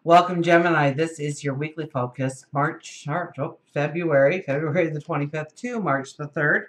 Welcome, Gemini. This is your weekly focus, February the 25th to March the 3rd,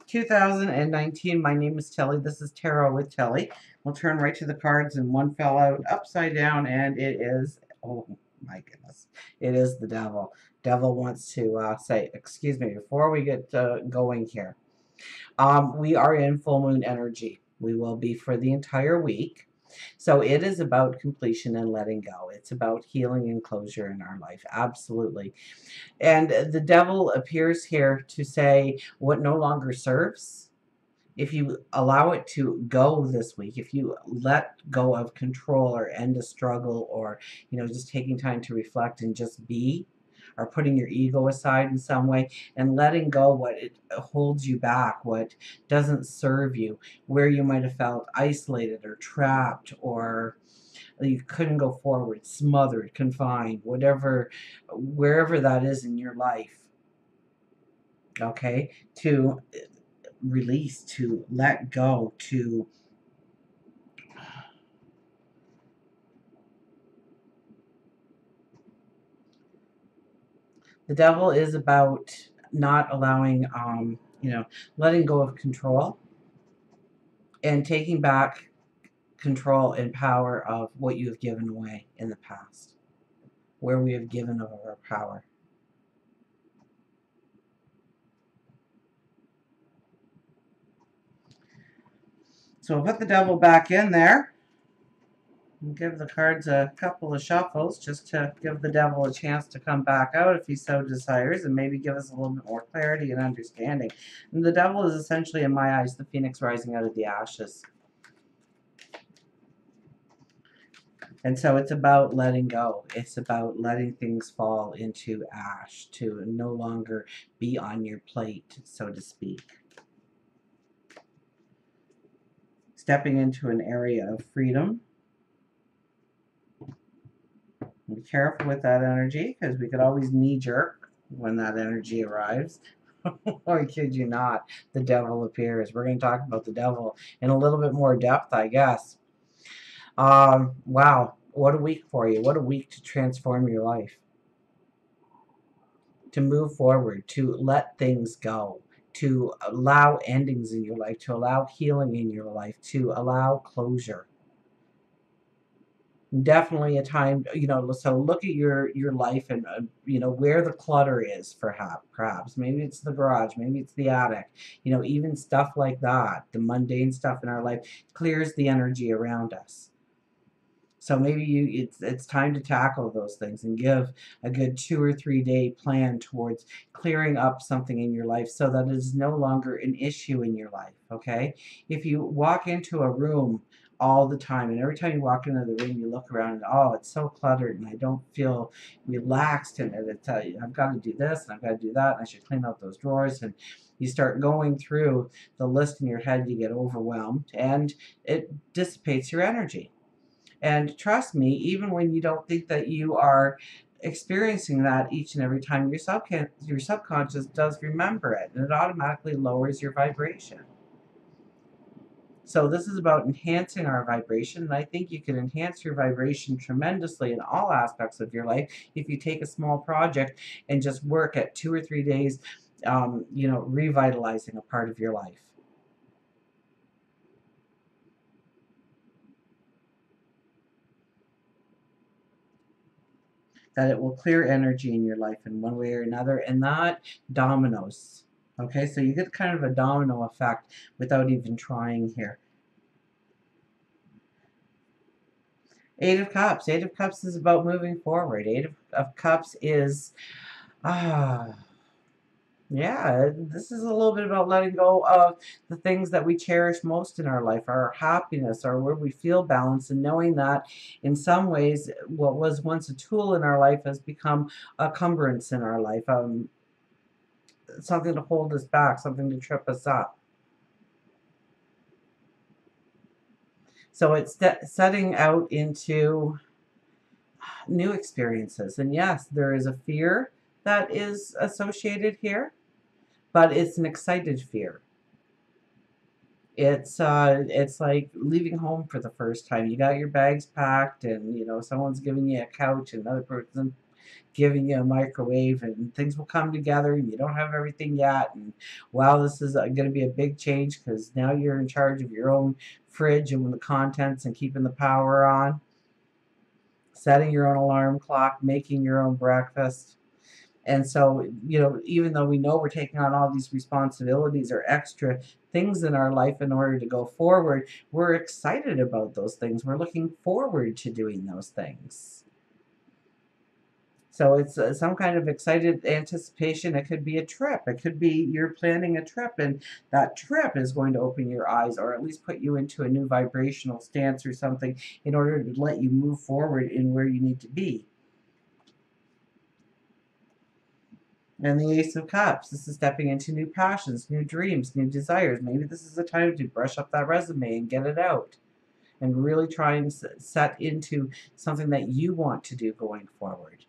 2019. My name is Telly. This is Tarot with Telly. We'll turn right to the cards, and one fell out upside down, and it is, oh my goodness, it is the devil. Devil wants to say, excuse me, before we get going here. We are in full moon energy. We will be for the entire week. So it is about completion and letting go. It's about healing and closure in our life. Absolutely. And the devil appears here to say what no longer serves. If you allow it to go this week, if you let go of control or end a struggle, or just taking time to reflect and just be, or putting your ego aside in some way and letting go what it holds you back, what doesn't serve you, where you might have felt isolated or trapped, or you couldn't go forward, smothered, confined, whatever, wherever that is in your life, okay, to release, to let go, to the devil is about not allowing, letting go of control and taking back control and power of what you have given away in the past, where we have given of our power. So we'll put the devil back in there and give the cards a couple of shuffles just to give the devil a chance to come back out if he so desires, and maybe give us a little bit more clarity and understanding. And the devil is essentially, in my eyes, the phoenix rising out of the ashes. And so it's about letting go. It's about letting things fall into ash, to no longer be on your plate, so to speak. Stepping into an area of freedom. Be careful with that energy, because we could always knee-jerk when that energy arrives. I kid you not, the devil appears. We're going to talk about the devil in a little bit more depth, I guess. Wow, what a week for you. What a week to transform your life. To move forward, to let things go, to allow endings in your life, to allow healing in your life, to allow closure. Definitely a time, so look at your life, and where the clutter is, perhaps maybe it's the garage, maybe it's the attic, even stuff like that, the mundane stuff in our life clears the energy around us. So maybe it's time to tackle those things and give a good 2 or 3 day plan towards clearing up something in your life so that it is no longer an issue in your life, okay? If you walk into a room all the time, and every time you walk into the room you look around and, oh, it's so cluttered and I don't feel relaxed in it. I've got to do this and I've got to do that and I should clean out those drawers, and you start going through the list in your head, you get overwhelmed and it dissipates your energy. And trust me, even when you don't think that you are experiencing that each and every time, your subconscious does remember it, and it automatically lowers your vibration. So this is about enhancing our vibration, and I think you can enhance your vibration tremendously in all aspects of your life if you take a small project and just work at 2 or 3 days, revitalizing a part of your life. That it will clear energy in your life in one way or another, and that dominoes. Okay, so you get kind of a domino effect without even trying here. Eight of Cups. Eight of Cups is about moving forward. Eight of Cups is, yeah, this is a little bit about letting go of the things that we cherish most in our life, our happiness, or where we feel balance, and knowing that in some ways what was once a tool in our life has become a cumbrance in our life, something to hold us back, something to trip us up. So it's setting out into new experiences. And yes, there is a fear that is associated here, but it's an excited fear. It's like leaving home for the first time. You got your bags packed, and someone's giving you a couch, and another person giving you a microwave, and things will come together, and you don't have everything yet. And wow, this is going to be a big change because now you're in charge of your own fridge and the contents and keeping the power on, setting your own alarm clock, making your own breakfast. And so, even though we know we're taking on all these responsibilities or extra things in our life in order to go forward, we're excited about those things. We're looking forward to doing those things. So it's some kind of excited anticipation. It could be a trip. It could be you're planning a trip, and that trip is going to open your eyes or at least put you into a new vibrational stance or something in order to let you move forward in where you need to be. And the Ace of Cups, this is stepping into new passions, new dreams, new desires. Maybe this is the time to brush up that resume and get it out and really try and set into something that you want to do going forward.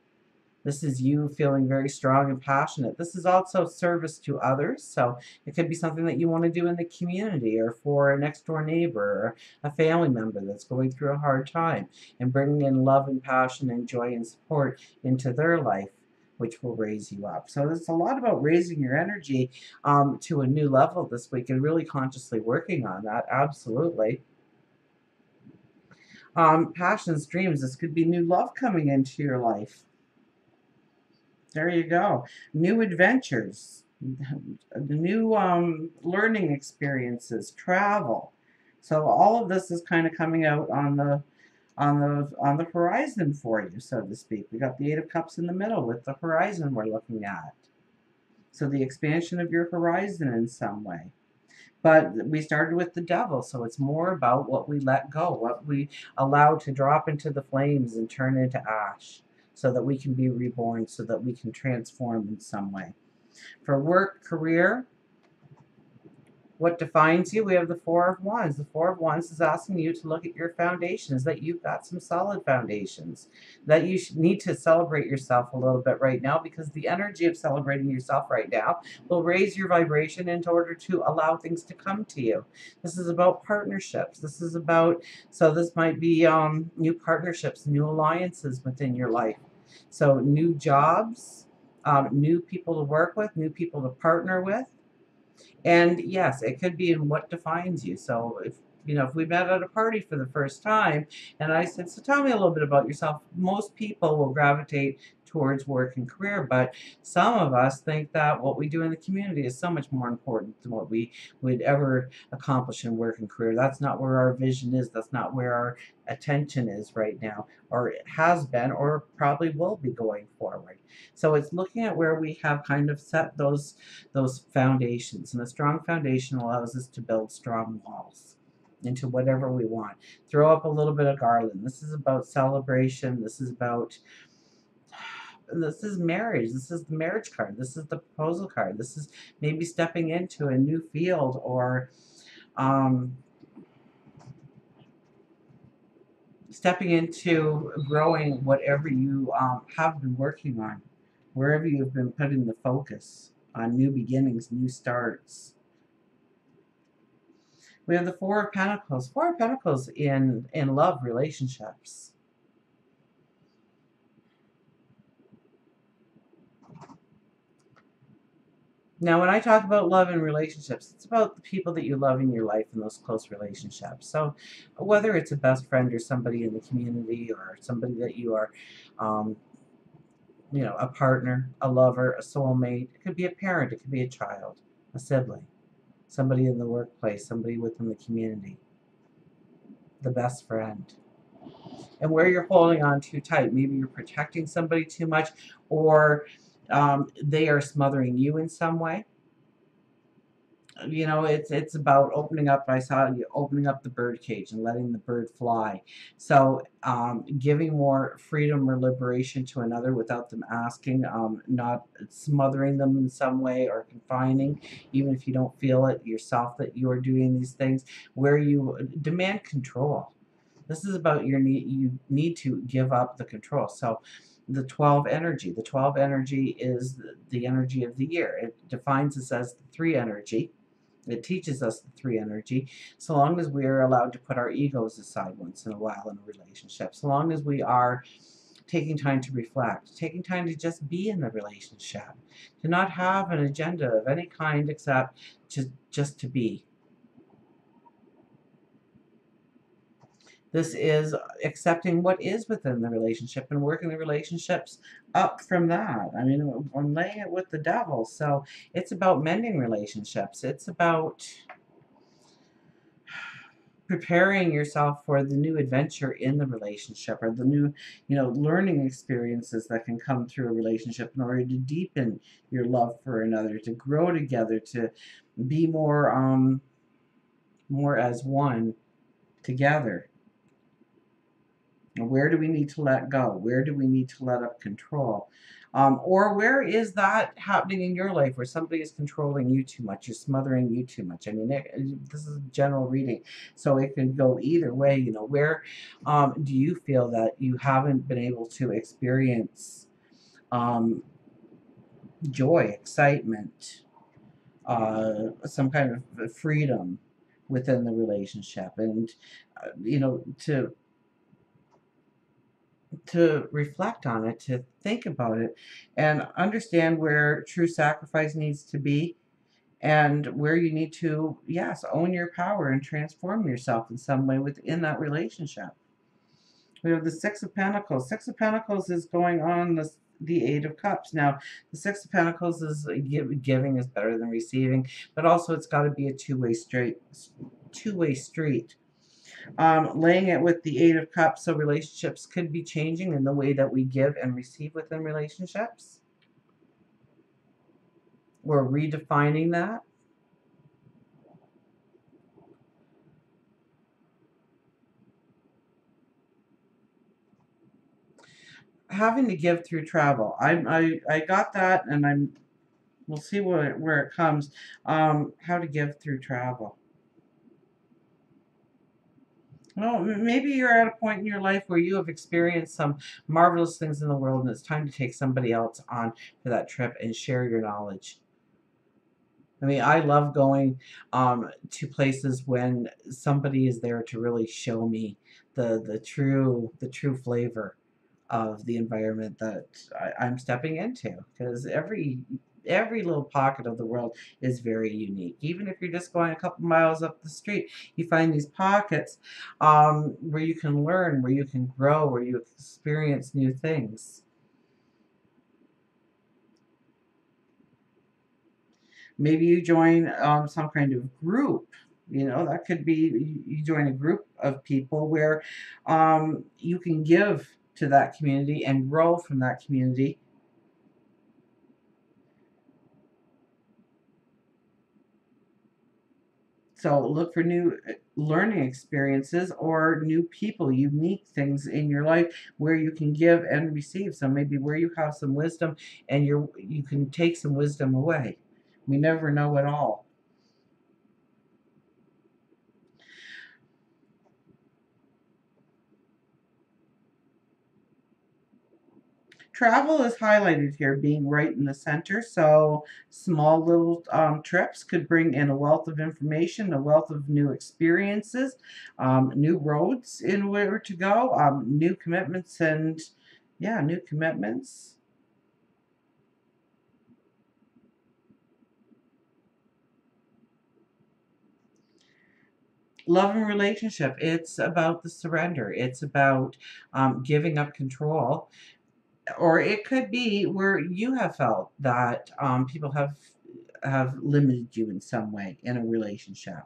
This is you feeling very strong and passionate. This is also service to others. So it could be something that you want to do in the community or for a next door neighbor or a family member that's going through a hard time, and bringing in love and passion and joy and support into their life, which will raise you up. So there's a lot about raising your energy to a new level this week and really consciously working on that. Absolutely. Passions, dreams. This could be new love coming into your life. There you go. New adventures, new learning experiences, travel. So all of this is kind of coming out on the horizon for you, so to speak. We got the Eight of Cups in the middle with the horizon we're looking at. So the expansion of your horizon in some way. But we started with the devil, so it's more about what we let go, what we allow to drop into the flames and turn into ash, so that we can be reborn, so that we can transform in some way. For work, career, what defines you? We have the Four of Wands. The Four of Wands is asking you to look at your foundations, that you've got some solid foundations, that you need to celebrate yourself a little bit right now, because the energy of celebrating yourself right now will raise your vibration in order to allow things to come to you. This is about partnerships. This is about, so this might be new partnerships, new alliances within your life. So new jobs, new people to work with, new people to partner with. And yes, it could be in what defines you. So if we met at a party for the first time and I said, so tell me a little bit about yourself, most people will gravitate towards work and career, but some of us think that what we do in the community is so much more important than what we would ever accomplish in work and career. That's not where our vision is. That's not where our attention is right now, or it has been, or probably will be going forward. So it's looking at where we have kind of set those foundations, and a strong foundation allows us to build strong walls into whatever we want. Throw up a little bit of garland. This is about celebration. This is marriage. This is the marriage card. This is the proposal card. This is maybe stepping into a new field, or stepping into growing whatever you have been working on, wherever you've been putting the focus on new beginnings, new starts. We have the Four of Pentacles. Four of Pentacles in love relationships. Now, when I talk about love and relationships, it's about the people that you love in your life and those close relationships. So whether it's a best friend or somebody in the community or somebody that you are, a partner, a lover, a soulmate, it could be a parent, it could be a child, a sibling, somebody in the workplace, somebody within the community, the best friend. And where you're holding on too tight, maybe you're protecting somebody too much, or they are smothering you in some way. It's about opening up. I saw you opening up the bird cage and letting the bird fly. So giving more freedom or liberation to another without them asking, not smothering them in some way or confining, even if you don't feel it yourself that you are doing these things, where you demand control. This is about you need to give up the control. So the 12 energy. The 12 energy is the energy of the year. It defines us as the 3 energy. It teaches us the three energy, so long as we are allowed to put our egos aside once in a while in a relationship, so long as we are taking time to reflect, taking time to just be in the relationship, to not have an agenda of any kind except just to be. This is accepting what is within the relationship and working the relationships up from that. I mean, I'm laying it with the devil, so it's about mending relationships. It's about preparing yourself for the new adventure in the relationship, or the new, learning experiences that can come through a relationship in order to deepen your love for another, to grow together, to be more as one together. Where do we need to let go? Where do we need to let up control? Or where is that happening in your life where somebody is controlling you too much, you're smothering you too much? I mean, this is a general reading, so it can go either way. Where do you feel that you haven't been able to experience um, joy, excitement, some kind of freedom within the relationship? And, to reflect on it, to think about it, and understand where true sacrifice needs to be, and where you need to, yes, own your power and transform yourself in some way within that relationship. We have the Six of Pentacles. Six of Pentacles is going on the Eight of Cups. Now, the Six of Pentacles is giving is better than receiving, but also it's got to be a two-way street. Laying it with the Eight of Cups, so relationships could be changing in the way that we give and receive within relationships. We're redefining that. Having to give through travel. I got that, and we'll see where it comes. How to give through travel. Well, maybe you're at a point in your life where you have experienced some marvelous things in the world, and it's time to take somebody else on for that trip and share your knowledge. I mean, I love going to places when somebody is there to really show me the true flavor of the environment that I'm stepping into. Because every little pocket of the world is very unique. Even if you're just going a couple miles up the street, you find these pockets where you can learn, where you can grow, where you experience new things. Maybe you join some kind of group. That could be you join a group of people where you can give to that community and grow from that community. So look for new learning experiences or new people, unique things in your life where you can give and receive. So maybe where you have some wisdom and you can take some wisdom away. We never know it all. Travel is highlighted here, being right in the center. So small little trips could bring in a wealth of information, a wealth of new experiences, new roads in where to go, new commitments, and yeah, new commitments. Love and relationship. It's about the surrender. It's about giving up control, or it could be where you have felt that people have limited you in some way in a relationship.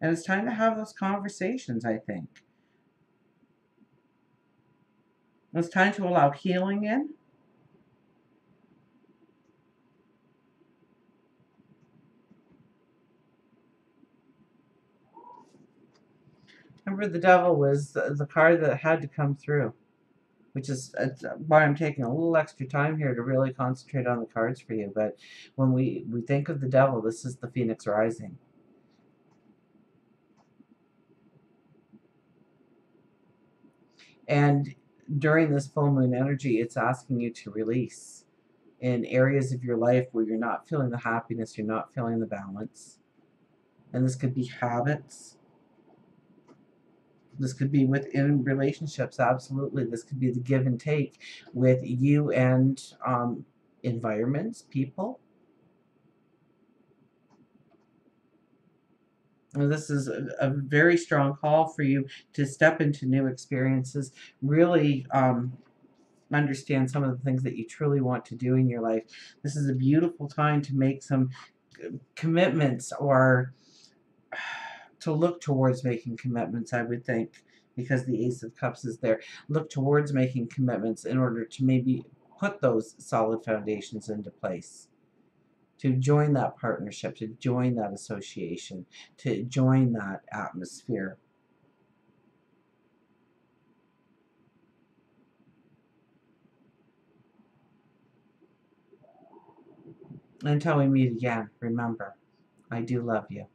And it's time to have those conversations, I think. It's time to allow healing in. Remember, the devil was the card that had to come through, which is why I'm taking a little extra time here to really concentrate on the cards for you. But when we think of the devil, this is the Phoenix rising. And during this full moon energy, it's asking you to release in areas of your life where you're not feeling the happiness, you're not feeling the balance. And this could be habits. This could be within relationships, absolutely. This could be the give and take with you and environments, people. And this is a very strong call for you to step into new experiences, really understand some of the things that you truly want to do in your life. This is a beautiful time to make some commitments, or to look towards making commitments, I would think, because the Ace of Cups is there. Look towards making commitments in order to maybe put those solid foundations into place. To join that partnership, to join that association, to join that atmosphere. Until we meet again, remember, I do love you.